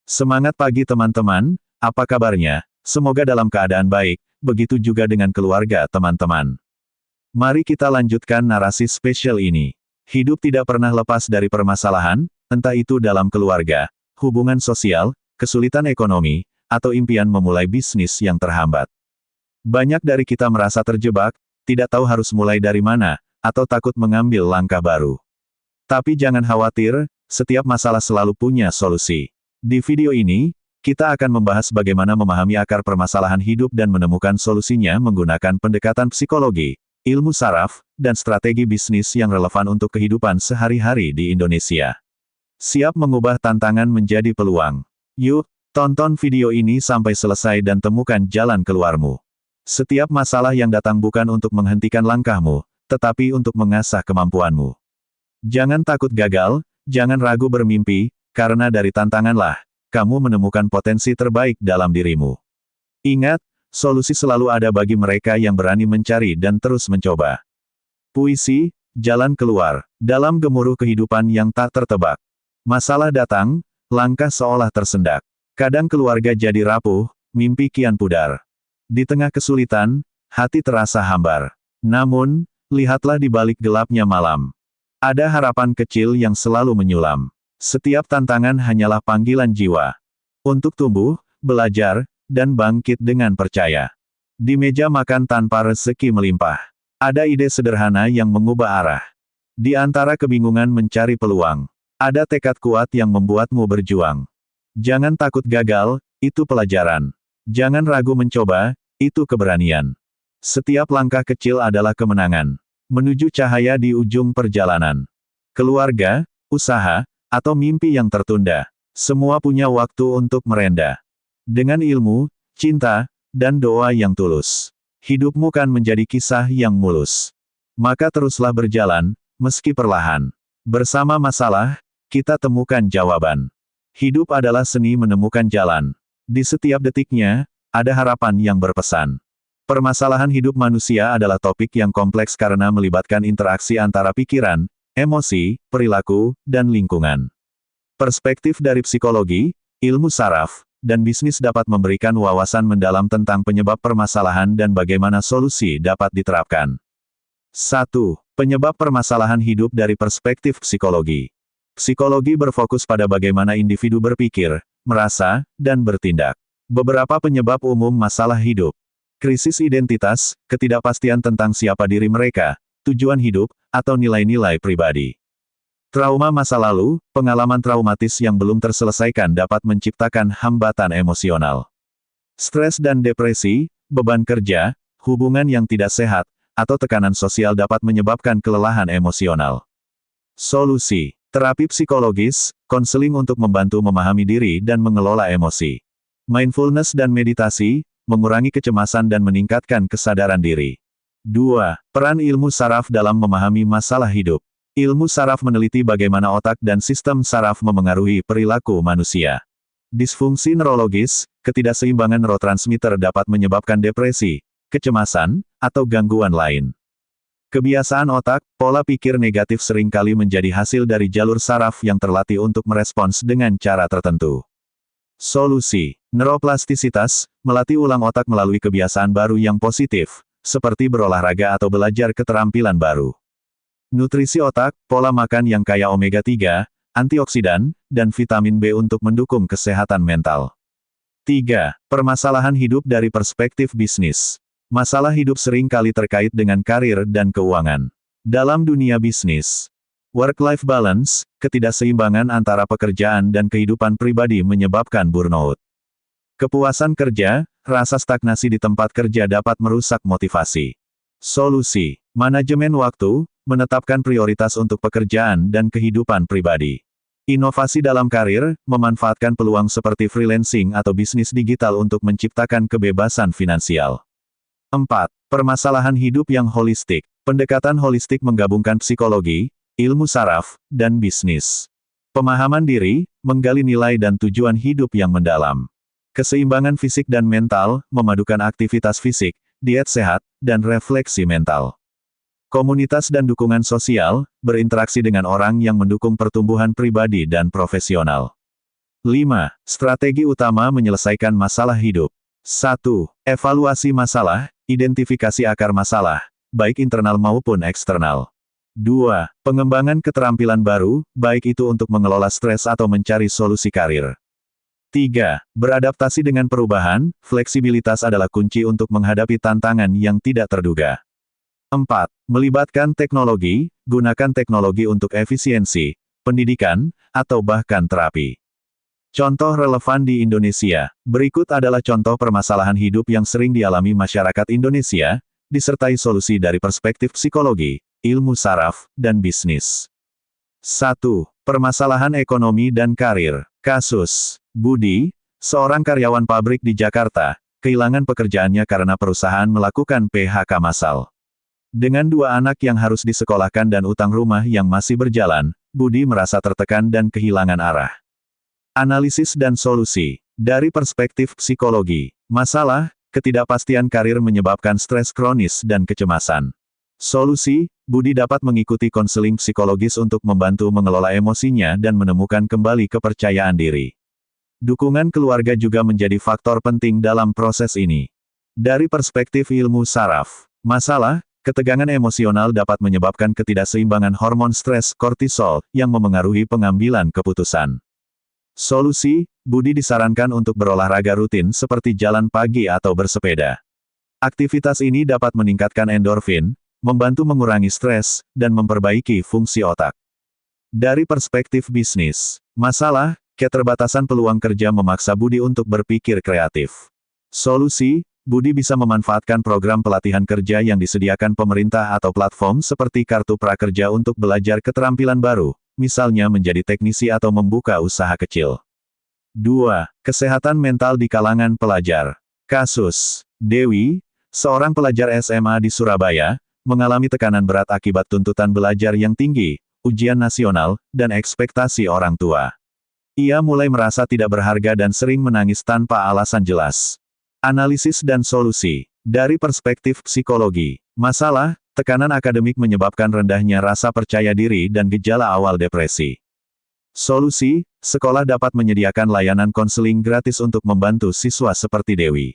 Semangat pagi teman-teman, apa kabarnya? Semoga dalam keadaan baik, begitu juga dengan keluarga teman-teman. Mari kita lanjutkan narasi spesial ini. Hidup tidak pernah lepas dari permasalahan, entah itu dalam keluarga, hubungan sosial, kesulitan ekonomi, atau impian memulai bisnis yang terhambat. Banyak dari kita merasa terjebak, tidak tahu harus mulai dari mana, atau takut mengambil langkah baru. Tapi jangan khawatir, setiap masalah selalu punya solusi. Di video ini, kita akan membahas bagaimana memahami akar permasalahan hidup dan menemukan solusinya menggunakan pendekatan psikologi, ilmu saraf, dan strategi bisnis yang relevan untuk kehidupan sehari-hari di Indonesia. Siap mengubah tantangan menjadi peluang? Yuk, tonton video ini sampai selesai dan temukan jalan keluarmu. Setiap masalah yang datang bukan untuk menghentikan langkahmu, tetapi untuk mengasah kemampuanmu. Jangan takut gagal, jangan ragu bermimpi, karena dari tantanganlah, kamu menemukan potensi terbaik dalam dirimu. Ingat, solusi selalu ada bagi mereka yang berani mencari dan terus mencoba. Puisi, jalan keluar, dalam gemuruh kehidupan yang tak tertebak. Masalah datang, langkah seolah tersendak. Kadang keluarga jadi rapuh, mimpi kian pudar. Di tengah kesulitan, hati terasa hambar. Namun, lihatlah di balik gelapnya malam. Ada harapan kecil yang selalu menyulam. Setiap tantangan hanyalah panggilan jiwa untuk tumbuh, belajar, dan bangkit dengan percaya. Di meja makan tanpa rezeki melimpah, ada ide sederhana yang mengubah arah. Di antara kebingungan mencari peluang, ada tekad kuat yang membuatmu berjuang. Jangan takut gagal, itu pelajaran. Jangan ragu mencoba, itu keberanian. Setiap langkah kecil adalah kemenangan menuju cahaya di ujung perjalanan. Keluarga, usaha, atau mimpi yang tertunda, semua punya waktu untuk merenda. Dengan ilmu, cinta, dan doa yang tulus, hidupmu kan menjadi kisah yang mulus. Maka teruslah berjalan, meski perlahan. Bersama masalah, kita temukan jawaban. Hidup adalah seni menemukan jalan. Di setiap detiknya, ada harapan yang berpesan. Permasalahan hidup manusia adalah topik yang kompleks karena melibatkan interaksi antara pikiran, emosi, perilaku, dan lingkungan. Perspektif dari psikologi, ilmu saraf, dan bisnis dapat memberikan wawasan mendalam tentang penyebab permasalahan dan bagaimana solusi dapat diterapkan. 1. Penyebab permasalahan hidup dari perspektif psikologi. Psikologi berfokus pada bagaimana individu berpikir, merasa, dan bertindak. Beberapa penyebab umum masalah hidup: krisis identitas, ketidakpastian tentang siapa diri mereka, tujuan hidup, atau nilai-nilai pribadi. Trauma masa lalu, pengalaman traumatis yang belum terselesaikan dapat menciptakan hambatan emosional. Stres dan depresi, beban kerja, hubungan yang tidak sehat, atau tekanan sosial dapat menyebabkan kelelahan emosional. Solusi: terapi psikologis, konseling untuk membantu memahami diri dan mengelola emosi. Mindfulness dan meditasi, mengurangi kecemasan dan meningkatkan kesadaran diri. 2. Peran ilmu saraf dalam memahami masalah hidup. Ilmu saraf meneliti bagaimana otak dan sistem saraf memengaruhi perilaku manusia. Disfungsi neurologis, ketidakseimbangan neurotransmitter dapat menyebabkan depresi, kecemasan, atau gangguan lain. Kebiasaan otak, pola pikir negatif seringkali menjadi hasil dari jalur saraf yang terlatih untuk merespons dengan cara tertentu. Solusi: neuroplastisitas, melatih ulang otak melalui kebiasaan baru yang positif, seperti berolahraga atau belajar keterampilan baru. Nutrisi otak, pola makan yang kaya omega-3, antioksidan, dan vitamin B untuk mendukung kesehatan mental. 3. Permasalahan hidup dari perspektif bisnis. Masalah hidup sering kali terkait dengan karir dan keuangan. Dalam dunia bisnis, work-life balance, ketidakseimbangan antara pekerjaan dan kehidupan pribadi menyebabkan burnout. Kepuasan kerja, rasa stagnasi di tempat kerja dapat merusak motivasi. Solusi: manajemen waktu, menetapkan prioritas untuk pekerjaan dan kehidupan pribadi. Inovasi dalam karir, memanfaatkan peluang seperti freelancing atau bisnis digital untuk menciptakan kebebasan finansial. 4. Permasalahan hidup yang holistik. Pendekatan holistik menggabungkan psikologi, ilmu saraf, dan bisnis. Pemahaman diri, menggali nilai dan tujuan hidup yang mendalam. Keseimbangan fisik dan mental, memadukan aktivitas fisik, diet sehat, dan refleksi mental. Komunitas dan dukungan sosial, berinteraksi dengan orang yang mendukung pertumbuhan pribadi dan profesional. 5. Strategi utama menyelesaikan masalah hidup. 1. Evaluasi masalah, identifikasi akar masalah, baik internal maupun eksternal. 2. Pengembangan keterampilan baru, baik itu untuk mengelola stres atau mencari solusi karir. 3. Beradaptasi dengan perubahan, fleksibilitas adalah kunci untuk menghadapi tantangan yang tidak terduga. 4. Melibatkan teknologi, gunakan teknologi untuk efisiensi, pendidikan, atau bahkan terapi. Contoh relevan di Indonesia. Berikut adalah contoh permasalahan hidup yang sering dialami masyarakat Indonesia, disertai solusi dari perspektif psikologi, ilmu saraf, dan bisnis. 1. Permasalahan ekonomi dan karir. Kasus Budi, seorang karyawan pabrik di Jakarta, kehilangan pekerjaannya karena perusahaan melakukan PHK massal. Dengan 2 anak yang harus disekolahkan dan utang rumah yang masih berjalan, Budi merasa tertekan dan kehilangan arah. Analisis dan solusi. Dari perspektif psikologi, masalah, ketidakpastian karir menyebabkan stres kronis dan kecemasan. Solusi, Budi dapat mengikuti konseling psikologis untuk membantu mengelola emosinya dan menemukan kembali kepercayaan diri. Dukungan keluarga juga menjadi faktor penting dalam proses ini. Dari perspektif ilmu saraf, masalah, ketegangan emosional dapat menyebabkan ketidakseimbangan hormon stres kortisol yang memengaruhi pengambilan keputusan. Solusi, Budi disarankan untuk berolahraga rutin seperti jalan pagi atau bersepeda. Aktivitas ini dapat meningkatkan endorfin, membantu mengurangi stres, dan memperbaiki fungsi otak. Dari perspektif bisnis, masalah, keterbatasan peluang kerja memaksa Budi untuk berpikir kreatif. Solusi, Budi bisa memanfaatkan program pelatihan kerja yang disediakan pemerintah atau platform seperti Kartu Prakerja untuk belajar keterampilan baru, misalnya menjadi teknisi atau membuka usaha kecil. 2. Kesehatan mental di kalangan pelajar. Kasus Dewi, seorang pelajar SMA di Surabaya, mengalami tekanan berat akibat tuntutan belajar yang tinggi, ujian nasional, dan ekspektasi orang tua. Ia mulai merasa tidak berharga dan sering menangis tanpa alasan jelas. Analisis dan solusi. Dari perspektif psikologi, masalah, tekanan akademik menyebabkan rendahnya rasa percaya diri dan gejala awal depresi. Solusi, sekolah dapat menyediakan layanan konseling gratis untuk membantu siswa seperti Dewi.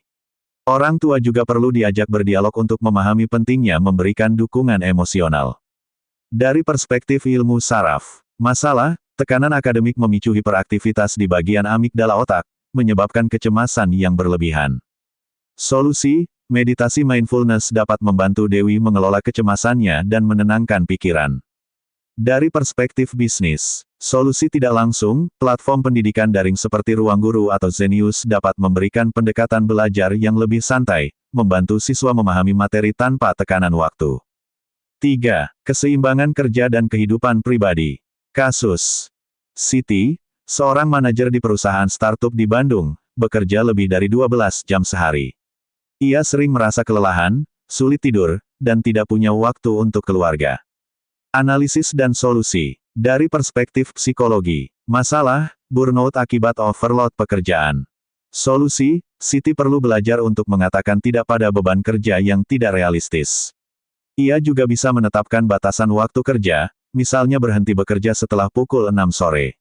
Orang tua juga perlu diajak berdialog untuk memahami pentingnya memberikan dukungan emosional. Dari perspektif ilmu saraf, masalah, tekanan akademik memicu hiperaktivitas di bagian amigdala otak, menyebabkan kecemasan yang berlebihan. Solusi, meditasi mindfulness dapat membantu Dewi mengelola kecemasannya dan menenangkan pikiran. Dari perspektif bisnis, solusi tidak langsung, platform pendidikan daring seperti Ruangguru atau Zenius dapat memberikan pendekatan belajar yang lebih santai, membantu siswa memahami materi tanpa tekanan waktu. 3. Keseimbangan kerja dan kehidupan pribadi. Kasus Siti, seorang manajer di perusahaan startup di Bandung, bekerja lebih dari 12 jam sehari. Ia sering merasa kelelahan, sulit tidur, dan tidak punya waktu untuk keluarga. Analisis dan solusi. Dari perspektif psikologi, masalah, burnout akibat overload pekerjaan. Solusi, Siti perlu belajar untuk mengatakan tidak pada beban kerja yang tidak realistis. Ia juga bisa menetapkan batasan waktu kerja, misalnya berhenti bekerja setelah pukul 6 sore.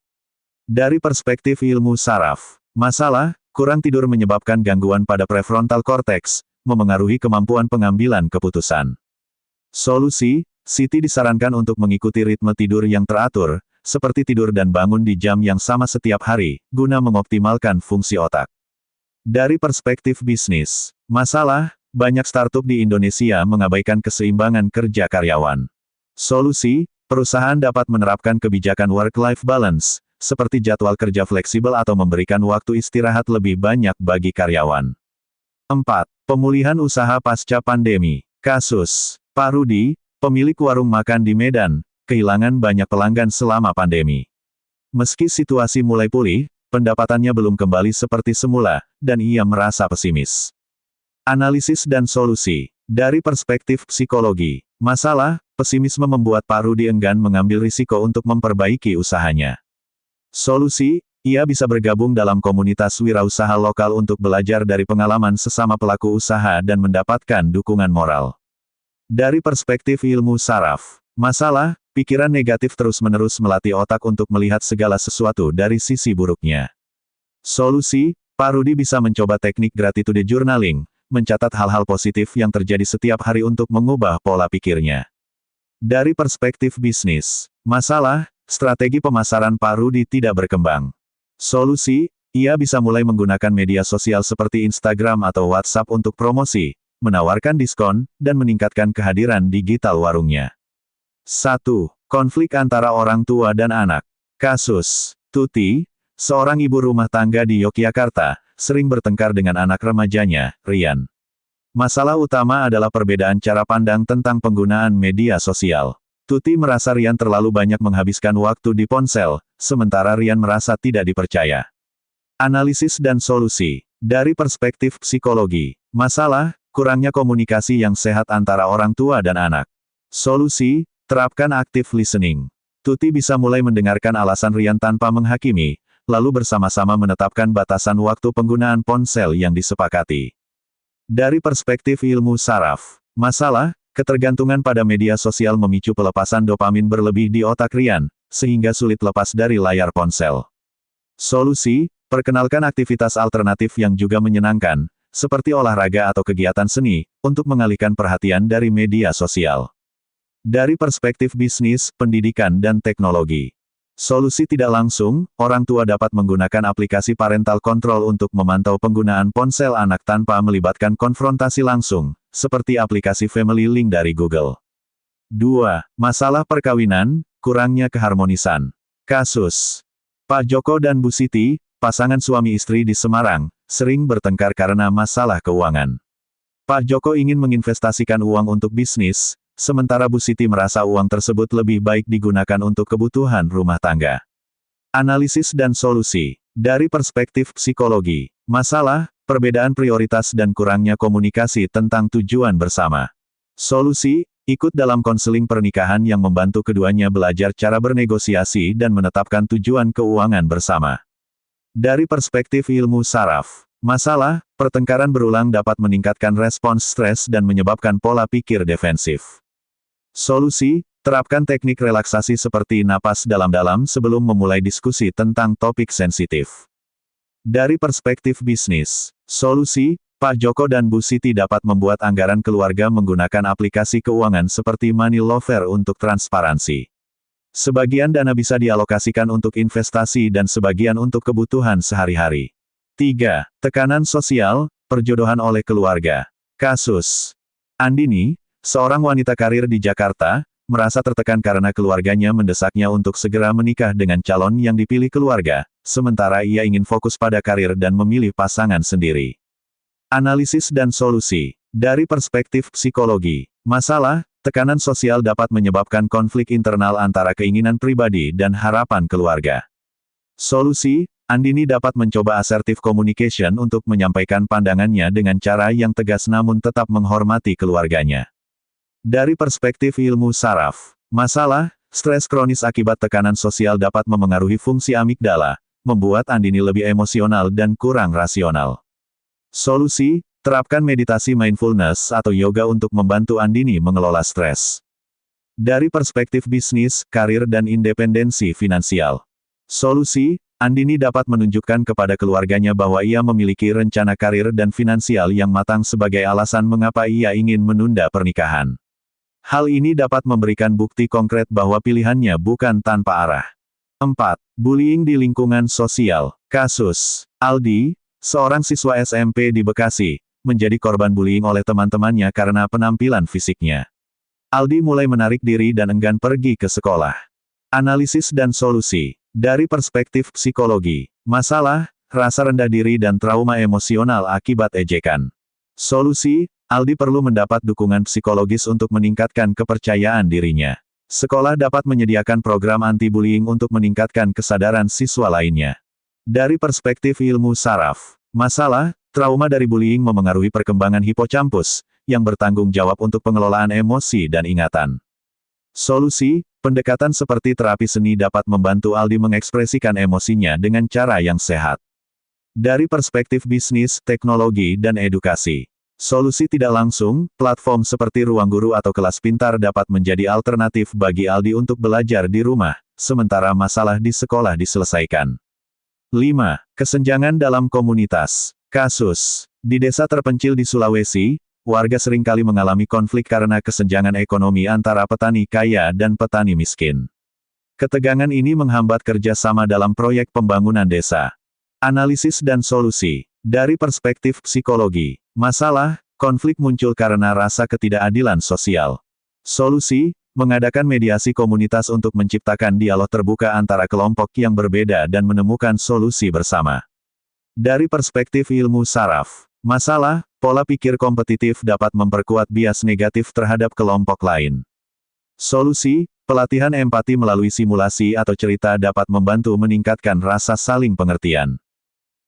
Dari perspektif ilmu saraf, masalah, kurang tidur menyebabkan gangguan pada prefrontal cortex, memengaruhi kemampuan pengambilan keputusan. Solusi, Siti disarankan untuk mengikuti ritme tidur yang teratur, seperti tidur dan bangun di jam yang sama setiap hari, guna mengoptimalkan fungsi otak. Dari perspektif bisnis, masalah, banyak startup di Indonesia mengabaikan keseimbangan kerja karyawan. Solusi, perusahaan dapat menerapkan kebijakan work-life balance, seperti jadwal kerja fleksibel atau memberikan waktu istirahat lebih banyak bagi karyawan. 4. Pemulihan usaha pasca pandemi. Kasus Pak Rudi, pemilik warung makan di Medan, kehilangan banyak pelanggan selama pandemi. Meski situasi mulai pulih, pendapatannya belum kembali seperti semula, dan ia merasa pesimis. Analisis dan solusi. Dari perspektif psikologi, masalah, pesimisme membuat Pak Rudi enggan mengambil risiko untuk memperbaiki usahanya. Solusi, ia bisa bergabung dalam komunitas wirausaha lokal untuk belajar dari pengalaman sesama pelaku usaha dan mendapatkan dukungan moral. Dari perspektif ilmu saraf, masalah, pikiran negatif terus-menerus melatih otak untuk melihat segala sesuatu dari sisi buruknya. Solusi, Pak Rudi bisa mencoba teknik gratitude journaling, mencatat hal-hal positif yang terjadi setiap hari untuk mengubah pola pikirnya. Dari perspektif bisnis, masalah, strategi pemasaran Pak Rudi tidak berkembang. Solusi, ia bisa mulai menggunakan media sosial seperti Instagram atau WhatsApp untuk promosi, menawarkan diskon, dan meningkatkan kehadiran digital warungnya. 1. Konflik antara orang tua dan anak. Kasus Tuti, seorang ibu rumah tangga di Yogyakarta, sering bertengkar dengan anak remajanya, Rian. Masalah utama adalah perbedaan cara pandang tentang penggunaan media sosial. Tuti merasa Rian terlalu banyak menghabiskan waktu di ponsel, sementara Rian merasa tidak dipercaya. Analisis dan solusi. Dari perspektif psikologi, masalah, kurangnya komunikasi yang sehat antara orang tua dan anak. Solusi, terapkan active listening. Tuti bisa mulai mendengarkan alasan Rian tanpa menghakimi, lalu bersama-sama menetapkan batasan waktu penggunaan ponsel yang disepakati. Dari perspektif ilmu saraf, masalah, ketergantungan pada media sosial memicu pelepasan dopamin berlebih di otak Rian, sehingga sulit lepas dari layar ponsel. Solusi, perkenalkan aktivitas alternatif yang juga menyenangkan, seperti olahraga atau kegiatan seni, untuk mengalihkan perhatian dari media sosial. Dari perspektif bisnis, pendidikan dan teknologi. Solusi tidak langsung, orang tua dapat menggunakan aplikasi parental control untuk memantau penggunaan ponsel anak tanpa melibatkan konfrontasi langsung, seperti aplikasi Family Link dari Google. 2. Masalah perkawinan, kurangnya keharmonisan. Kasus Pak Joko dan Bu Siti, pasangan suami istri di Semarang, sering bertengkar karena masalah keuangan. Pak Joko ingin menginvestasikan uang untuk bisnis, sementara Bu Siti merasa uang tersebut lebih baik digunakan untuk kebutuhan rumah tangga. Analisis dan solusi. Dari perspektif psikologi, masalah, perbedaan prioritas dan kurangnya komunikasi tentang tujuan bersama. Solusi, ikut dalam konseling pernikahan yang membantu keduanya belajar cara bernegosiasi dan menetapkan tujuan keuangan bersama. Dari perspektif ilmu saraf, masalah, pertengkaran berulang dapat meningkatkan respons stres dan menyebabkan pola pikir defensif. Solusi, terapkan teknik relaksasi seperti napas dalam-dalam sebelum memulai diskusi tentang topik sensitif. Dari perspektif bisnis, solusi, Pak Joko dan Bu Siti dapat membuat anggaran keluarga menggunakan aplikasi keuangan seperti Money Lover untuk transparansi. Sebagian dana bisa dialokasikan untuk investasi dan sebagian untuk kebutuhan sehari-hari. 3. Tekanan sosial, perjodohan oleh keluarga. Kasus Andini, seorang wanita karir di Jakarta, merasa tertekan karena keluarganya mendesaknya untuk segera menikah dengan calon yang dipilih keluarga, sementara ia ingin fokus pada karir dan memilih pasangan sendiri. Analisis dan solusi. Dari perspektif psikologi, masalah, tekanan sosial dapat menyebabkan konflik internal antara keinginan pribadi dan harapan keluarga. Solusi, Andini dapat mencoba assertive communication untuk menyampaikan pandangannya dengan cara yang tegas namun tetap menghormati keluarganya. Dari perspektif ilmu saraf, masalah, stres kronis akibat tekanan sosial dapat memengaruhi fungsi amigdala, membuat Andini lebih emosional dan kurang rasional. Solusi, terapkan meditasi mindfulness atau yoga untuk membantu Andini mengelola stres. Dari perspektif bisnis, karir dan independensi finansial. Solusi, Andini dapat menunjukkan kepada keluarganya bahwa ia memiliki rencana karir dan finansial yang matang sebagai alasan mengapa ia ingin menunda pernikahan. Hal ini dapat memberikan bukti konkret bahwa pilihannya bukan tanpa arah. 4. Bullying di lingkungan sosial. Kasus Aldi, seorang siswa SMP di Bekasi, menjadi korban bullying oleh teman-temannya karena penampilan fisiknya. Aldi mulai menarik diri dan enggan pergi ke sekolah. Analisis dan solusi. Dari perspektif psikologi, masalah, rasa rendah diri dan trauma emosional akibat ejekan. Solusi, Aldi perlu mendapat dukungan psikologis untuk meningkatkan kepercayaan dirinya. Sekolah dapat menyediakan program anti-bullying untuk meningkatkan kesadaran siswa lainnya. Dari perspektif ilmu saraf, masalah, trauma dari bullying memengaruhi perkembangan hipocampus, yang bertanggung jawab untuk pengelolaan emosi dan ingatan. Solusi, pendekatan seperti terapi seni dapat membantu Aldi mengekspresikan emosinya dengan cara yang sehat. Dari perspektif bisnis, teknologi dan edukasi. Solusi tidak langsung, platform seperti Ruang Guru atau Kelas Pintar dapat menjadi alternatif bagi Aldi untuk belajar di rumah, sementara masalah di sekolah diselesaikan. 5. Kesenjangan dalam komunitas. Kasus. Di desa terpencil di Sulawesi, warga seringkali mengalami konflik karena kesenjangan ekonomi antara petani kaya dan petani miskin. Ketegangan ini menghambat kerjasama dalam proyek pembangunan desa. Analisis dan solusi. Dari perspektif psikologi, masalah, konflik muncul karena rasa ketidakadilan sosial. Solusi, mengadakan mediasi komunitas untuk menciptakan dialog terbuka antara kelompok yang berbeda dan menemukan solusi bersama. Dari perspektif ilmu saraf, masalah, pola pikir kompetitif dapat memperkuat bias negatif terhadap kelompok lain. Solusi, pelatihan empati melalui simulasi atau cerita dapat membantu meningkatkan rasa saling pengertian.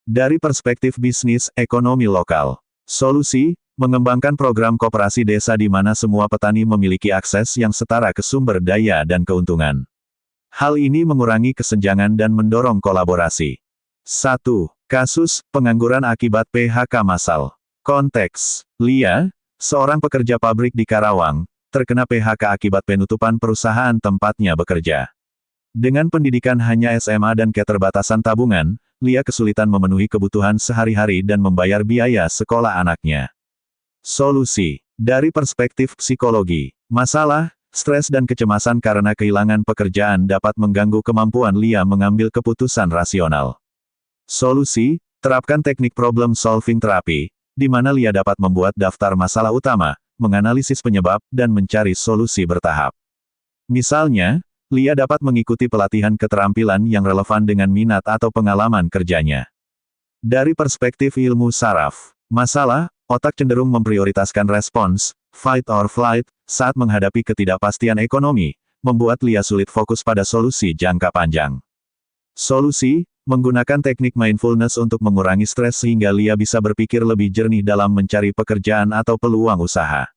Dari perspektif bisnis, ekonomi lokal. Solusi, mengembangkan program koperasi desa di mana semua petani memiliki akses yang setara ke sumber daya dan keuntungan. Hal ini mengurangi kesenjangan dan mendorong kolaborasi. 1. Kasus, pengangguran akibat PHK massal. Konteks, Lia, seorang pekerja pabrik di Karawang, terkena PHK akibat penutupan perusahaan tempatnya bekerja. Dengan pendidikan hanya SMA dan keterbatasan tabungan, Lia kesulitan memenuhi kebutuhan sehari-hari dan membayar biaya sekolah anaknya. Solusi. Dari perspektif psikologi, masalah, stres dan kecemasan karena kehilangan pekerjaan dapat mengganggu kemampuan Lia mengambil keputusan rasional. Solusi, terapkan teknik problem solving terapi, di mana Lia dapat membuat daftar masalah utama, menganalisis penyebab, dan mencari solusi bertahap. Misalnya, Lia dapat mengikuti pelatihan keterampilan yang relevan dengan minat atau pengalaman kerjanya. Dari perspektif ilmu saraf, masalah, otak cenderung memprioritaskan respons, fight or flight, saat menghadapi ketidakpastian ekonomi, membuat Lia sulit fokus pada solusi jangka panjang. Solusi, menggunakan teknik mindfulness untuk mengurangi stres sehingga Lia bisa berpikir lebih jernih dalam mencari pekerjaan atau peluang usaha.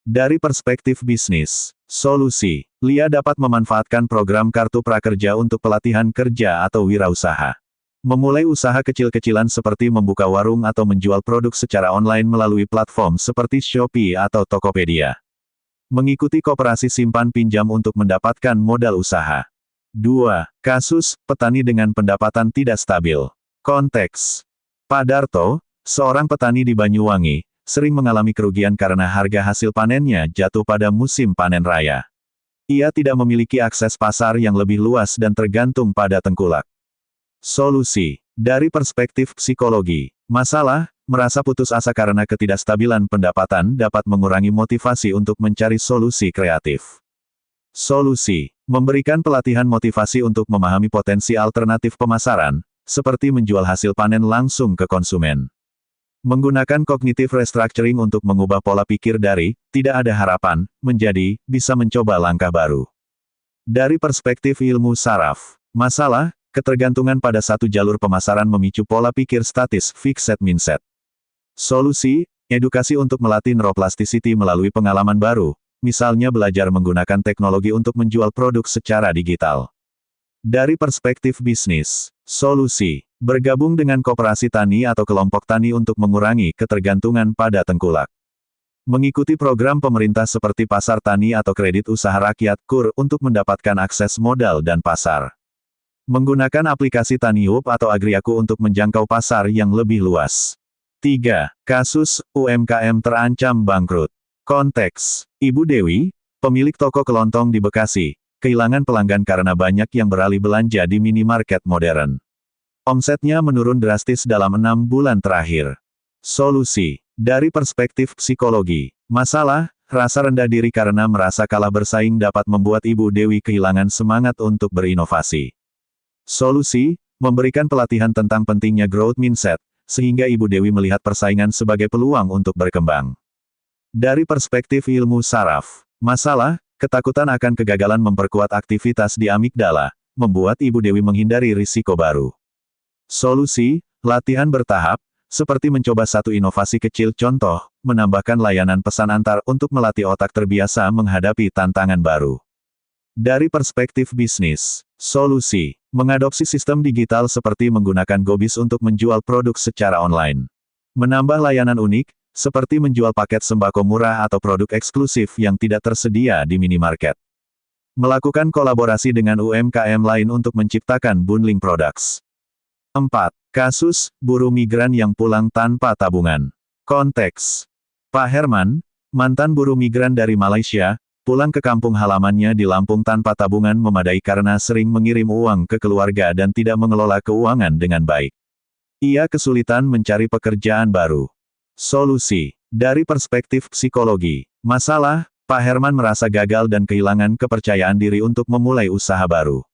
Dari perspektif bisnis, solusi, Lia dapat memanfaatkan program kartu prakerja untuk pelatihan kerja atau wirausaha. Memulai usaha kecil-kecilan seperti membuka warung atau menjual produk secara online melalui platform seperti Shopee atau Tokopedia. Mengikuti koperasi simpan pinjam untuk mendapatkan modal usaha. 2. Kasus, petani dengan pendapatan tidak stabil. Konteks. Pak Darto, seorang petani di Banyuwangi, sering mengalami kerugian karena harga hasil panennya jatuh pada musim panen raya. Ia tidak memiliki akses pasar yang lebih luas dan tergantung pada tengkulak. Solusi. Dari perspektif psikologi, masalah, merasa putus asa karena ketidakstabilan pendapatan dapat mengurangi motivasi untuk mencari solusi kreatif. Solusi. Memberikan pelatihan motivasi untuk memahami potensi alternatif pemasaran, seperti menjual hasil panen langsung ke konsumen. Menggunakan cognitive restructuring untuk mengubah pola pikir dari tidak ada harapan menjadi bisa mencoba langkah baru. Dari perspektif ilmu saraf, masalah, ketergantungan pada satu jalur pemasaran memicu pola pikir statis fixed mindset. Solusi, edukasi untuk melatih neuroplasticity melalui pengalaman baru, misalnya belajar menggunakan teknologi untuk menjual produk secara digital. Dari perspektif bisnis, solusi, bergabung dengan koperasi tani atau kelompok tani untuk mengurangi ketergantungan pada tengkulak. Mengikuti program pemerintah seperti Pasar Tani atau Kredit Usaha Rakyat (KUR) untuk mendapatkan akses modal dan pasar. Menggunakan aplikasi TaniHub atau Agriaku untuk menjangkau pasar yang lebih luas. 3. Kasus, UMKM terancam bangkrut. Konteks. Ibu Dewi, pemilik toko kelontong di Bekasi, kehilangan pelanggan karena banyak yang beralih belanja di minimarket modern. Omsetnya menurun drastis dalam 6 bulan terakhir. Solusi. Dari perspektif psikologi, masalah, rasa rendah diri karena merasa kalah bersaing dapat membuat Ibu Dewi kehilangan semangat untuk berinovasi. Solusi, memberikan pelatihan tentang pentingnya growth mindset, sehingga Ibu Dewi melihat persaingan sebagai peluang untuk berkembang. Dari perspektif ilmu saraf, masalah, ketakutan akan kegagalan memperkuat aktivitas di amigdala, membuat Ibu Dewi menghindari risiko baru. Solusi, latihan bertahap, seperti mencoba satu inovasi kecil contoh, menambahkan layanan pesan antar untuk melatih otak terbiasa menghadapi tantangan baru. Dari perspektif bisnis, solusi, mengadopsi sistem digital seperti menggunakan Gobis untuk menjual produk secara online. Menambah layanan unik, seperti menjual paket sembako murah atau produk eksklusif yang tidak tersedia di minimarket. Melakukan kolaborasi dengan UMKM lain untuk menciptakan bundling products. 4. Kasus, buruh migran yang pulang tanpa tabungan. Konteks. Pak Herman, mantan buruh migran dari Malaysia, pulang ke kampung halamannya di Lampung tanpa tabungan memadai karena sering mengirim uang ke keluarga dan tidak mengelola keuangan dengan baik. Ia kesulitan mencari pekerjaan baru. Solusi. Dari perspektif psikologi. Masalah, Pak Herman merasa gagal dan kehilangan kepercayaan diri untuk memulai usaha baru.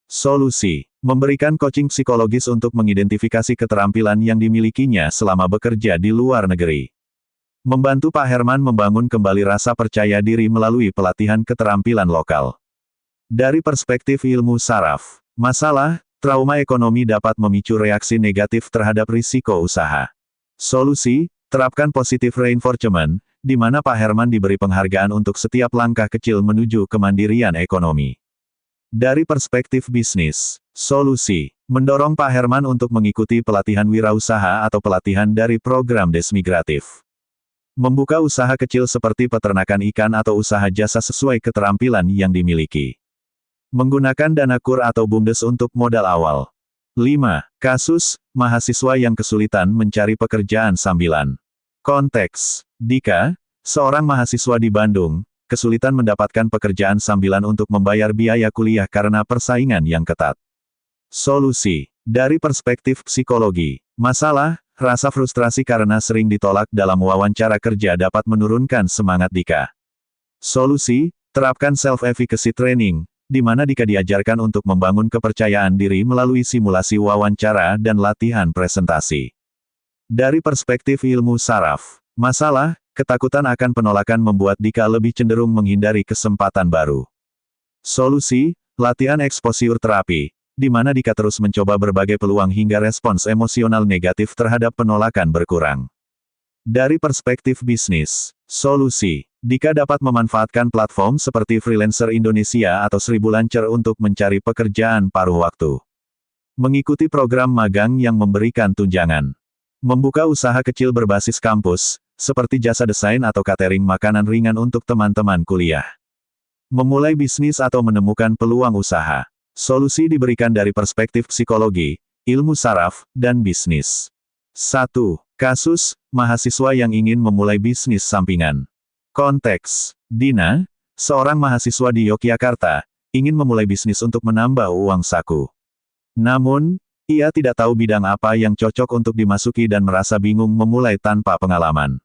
Solusi. Memberikan coaching psikologis untuk mengidentifikasi keterampilan yang dimilikinya selama bekerja di luar negeri. Membantu Pak Herman membangun kembali rasa percaya diri melalui pelatihan keterampilan lokal. Dari perspektif ilmu saraf. Masalah, trauma ekonomi dapat memicu reaksi negatif terhadap risiko usaha. Solusi, terapkan positive reinforcement, di mana Pak Herman diberi penghargaan untuk setiap langkah kecil menuju kemandirian ekonomi. Dari perspektif bisnis, solusi, mendorong Pak Herman untuk mengikuti pelatihan wirausaha atau pelatihan dari program Desmigratif. Membuka usaha kecil seperti peternakan ikan atau usaha jasa sesuai keterampilan yang dimiliki. Menggunakan dana KUR atau BUMDes untuk modal awal. 5. Kasus, mahasiswa yang kesulitan mencari pekerjaan sambilan. Konteks. Dika, seorang mahasiswa di Bandung, kesulitan mendapatkan pekerjaan sambilan untuk membayar biaya kuliah karena persaingan yang ketat. Solusi. Dari perspektif psikologi. Masalah, rasa frustrasi karena sering ditolak dalam wawancara kerja dapat menurunkan semangat Dika. Solusi, terapkan self-efficacy training, di mana Dika diajarkan untuk membangun kepercayaan diri melalui simulasi wawancara dan latihan presentasi. Dari perspektif ilmu saraf. Masalah, ketakutan akan penolakan membuat Dika lebih cenderung menghindari kesempatan baru. Solusi, latihan exposure terapi, di mana Dika terus mencoba berbagai peluang hingga respons emosional negatif terhadap penolakan berkurang. Dari perspektif bisnis, solusi, Dika dapat memanfaatkan platform seperti Freelancer Indonesia atau Sribulancer untuk mencari pekerjaan paruh waktu. Mengikuti program magang yang memberikan tunjangan. Membuka usaha kecil berbasis kampus, seperti jasa desain atau catering makanan ringan untuk teman-teman kuliah. Memulai bisnis atau menemukan peluang usaha. Solusi diberikan dari perspektif psikologi, ilmu saraf, dan bisnis. 1. Kasus, mahasiswa yang ingin memulai bisnis sampingan. Konteks. Dina, seorang mahasiswa di Yogyakarta, ingin memulai bisnis untuk menambah uang saku. Namun, ia tidak tahu bidang apa yang cocok untuk dimasuki dan merasa bingung memulai tanpa pengalaman.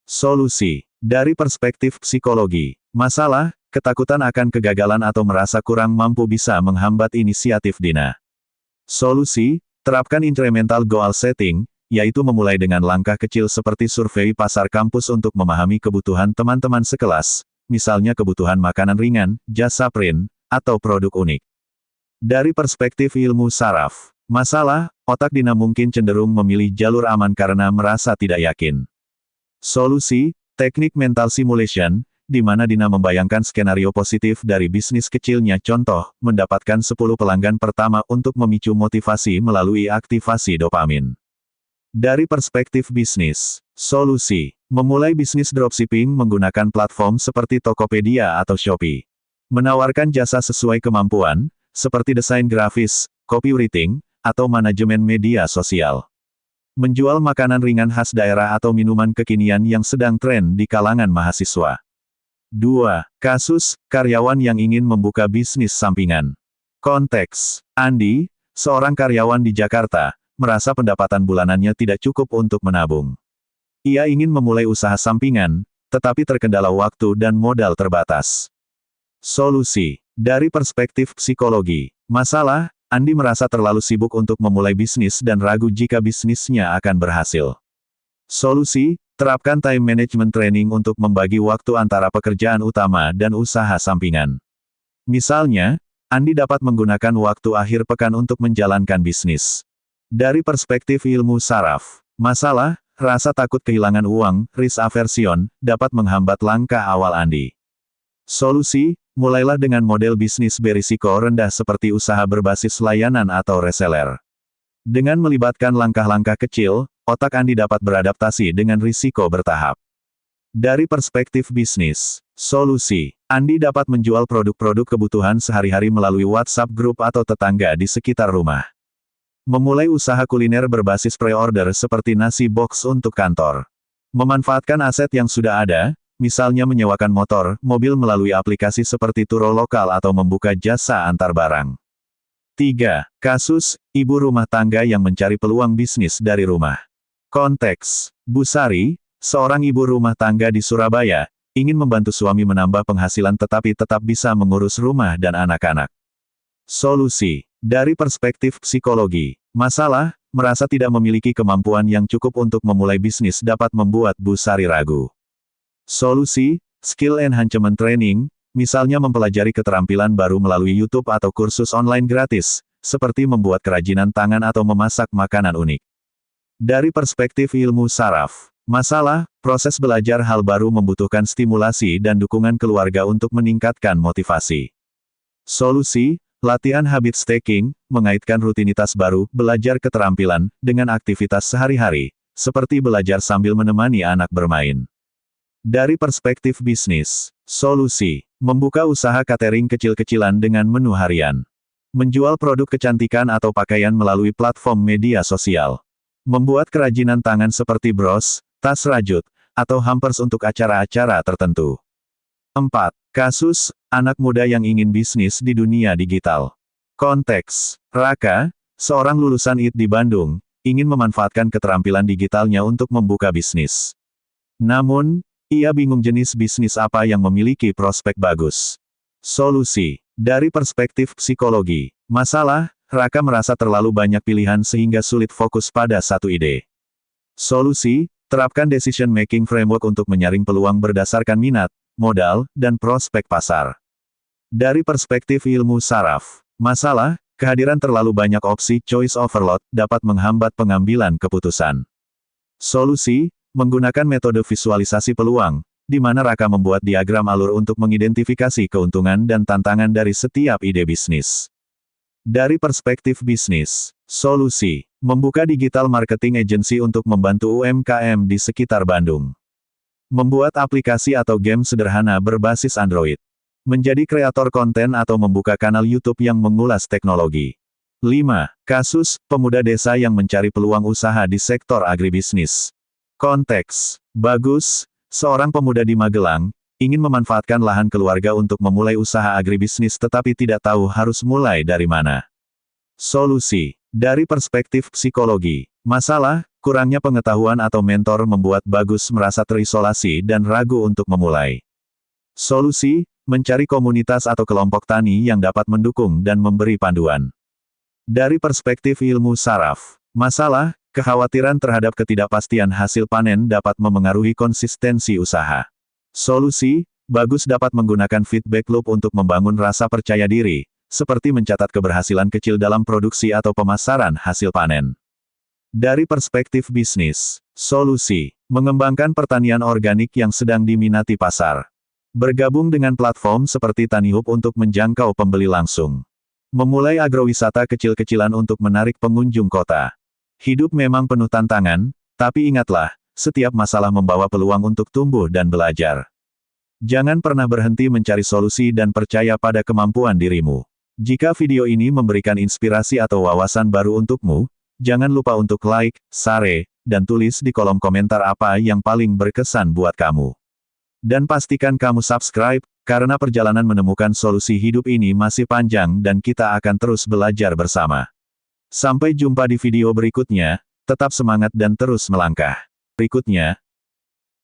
Solusi. Dari perspektif psikologi. Masalah, ketakutan akan kegagalan atau merasa kurang mampu bisa menghambat inisiatif Dina. Solusi, terapkan incremental goal setting, yaitu memulai dengan langkah kecil seperti survei pasar kampus untuk memahami kebutuhan teman-teman sekelas, misalnya kebutuhan makanan ringan, jasa print, atau produk unik. Dari perspektif ilmu saraf. Masalah, otak Dina mungkin cenderung memilih jalur aman karena merasa tidak yakin. Solusi, teknik mental simulation, di mana Dina membayangkan skenario positif dari bisnis kecilnya, contoh, mendapatkan 10 pelanggan pertama untuk memicu motivasi melalui aktivasi dopamin. Dari perspektif bisnis, solusi, memulai bisnis dropshipping menggunakan platform seperti Tokopedia atau Shopee. Menawarkan jasa sesuai kemampuan, seperti desain grafis, copywriting, atau manajemen media sosial. Menjual makanan ringan khas daerah atau minuman kekinian yang sedang tren di kalangan mahasiswa. 2. Kasus, karyawan yang ingin membuka bisnis sampingan. Konteks. Andi, seorang karyawan di Jakarta, merasa pendapatan bulanannya tidak cukup untuk menabung. Ia ingin memulai usaha sampingan, tetapi terkendala waktu dan modal terbatas. Solusi. Dari perspektif psikologi. Masalah, Andi merasa terlalu sibuk untuk memulai bisnis dan ragu jika bisnisnya akan berhasil. Solusi, terapkan time management training untuk membagi waktu antara pekerjaan utama dan usaha sampingan. Misalnya, Andi dapat menggunakan waktu akhir pekan untuk menjalankan bisnis. Dari perspektif ilmu saraf. Masalah, rasa takut kehilangan uang, risk aversion, dapat menghambat langkah awal Andi. Solusi, mulailah dengan model bisnis berisiko rendah seperti usaha berbasis layanan atau reseller. Dengan melibatkan langkah-langkah kecil, otak Andi dapat beradaptasi dengan risiko bertahap. Dari perspektif bisnis, solusi, Andi dapat menjual produk-produk kebutuhan sehari-hari melalui WhatsApp grup atau tetangga di sekitar rumah. Memulai usaha kuliner berbasis pre-order seperti nasi box untuk kantor. Memanfaatkan aset yang sudah ada, misalnya menyewakan motor, mobil melalui aplikasi seperti Turo Lokal atau membuka jasa antar barang. 3. Kasus, ibu rumah tangga yang mencari peluang bisnis dari rumah. Konteks, Bu Sari, seorang ibu rumah tangga di Surabaya, ingin membantu suami menambah penghasilan tetapi tetap bisa mengurus rumah dan anak-anak. Solusi, dari perspektif psikologi, masalah, merasa tidak memiliki kemampuan yang cukup untuk memulai bisnis dapat membuat Bu Sari ragu. Solusi, skill enhancement training, misalnya mempelajari keterampilan baru melalui YouTube atau kursus online gratis, seperti membuat kerajinan tangan atau memasak makanan unik. Dari perspektif ilmu saraf, masalah, proses belajar hal baru membutuhkan stimulasi dan dukungan keluarga untuk meningkatkan motivasi. Solusi, latihan habit stacking, mengaitkan rutinitas baru, belajar keterampilan, dengan aktivitas sehari-hari, seperti belajar sambil menemani anak bermain. Dari perspektif bisnis, solusi, membuka usaha catering kecil-kecilan dengan menu harian. Menjual produk kecantikan atau pakaian melalui platform media sosial. Membuat kerajinan tangan seperti bros, tas rajut, atau hampers untuk acara-acara tertentu. 4. Kasus, anak muda yang ingin bisnis di dunia digital. Konteks, Raka, seorang lulusan IT di Bandung, ingin memanfaatkan keterampilan digitalnya untuk membuka bisnis. Namun, ia bingung jenis bisnis apa yang memiliki prospek bagus. Solusi, dari perspektif psikologi, masalah, Raka merasa terlalu banyak pilihan sehingga sulit fokus pada satu ide. Solusi, terapkan decision making framework untuk menyaring peluang berdasarkan minat, modal, dan prospek pasar. Dari perspektif ilmu saraf, masalah, kehadiran terlalu banyak opsi choice overload dapat menghambat pengambilan keputusan. Solusi, menggunakan metode visualisasi peluang, di mana Raka membuat diagram alur untuk mengidentifikasi keuntungan dan tantangan dari setiap ide bisnis. Dari perspektif bisnis, solusi, membuka digital marketing agency untuk membantu UMKM di sekitar Bandung. Membuat aplikasi atau game sederhana berbasis Android. Menjadi kreator konten atau membuka kanal YouTube yang mengulas teknologi. 5. Kasus, pemuda desa yang mencari peluang usaha di sektor agribisnis. Konteks, bagus, seorang pemuda di Magelang, ingin memanfaatkan lahan keluarga untuk memulai usaha agribisnis tetapi tidak tahu harus mulai dari mana. Solusi, dari perspektif psikologi, masalah, kurangnya pengetahuan atau mentor membuat Bagus merasa terisolasi dan ragu untuk memulai. Solusi, mencari komunitas atau kelompok tani yang dapat mendukung dan memberi panduan. Dari perspektif ilmu saraf, masalah, kekhawatiran terhadap ketidakpastian hasil panen dapat memengaruhi konsistensi usaha. Solusi, Bagus dapat menggunakan feedback loop untuk membangun rasa percaya diri, seperti mencatat keberhasilan kecil dalam produksi atau pemasaran hasil panen. Dari perspektif bisnis, solusi, mengembangkan pertanian organik yang sedang diminati pasar. Bergabung dengan platform seperti TaniHub untuk menjangkau pembeli langsung. Memulai agrowisata kecil-kecilan untuk menarik pengunjung kota. Hidup memang penuh tantangan, tapi ingatlah, setiap masalah membawa peluang untuk tumbuh dan belajar. Jangan pernah berhenti mencari solusi dan percaya pada kemampuan dirimu. Jika video ini memberikan inspirasi atau wawasan baru untukmu, jangan lupa untuk like, share, dan tulis di kolom komentar apa yang paling berkesan buat kamu. Dan pastikan kamu subscribe, karena perjalanan menemukan solusi hidup ini masih panjang dan kita akan terus belajar bersama. Sampai jumpa di video berikutnya, tetap semangat dan terus melangkah. Berikutnya,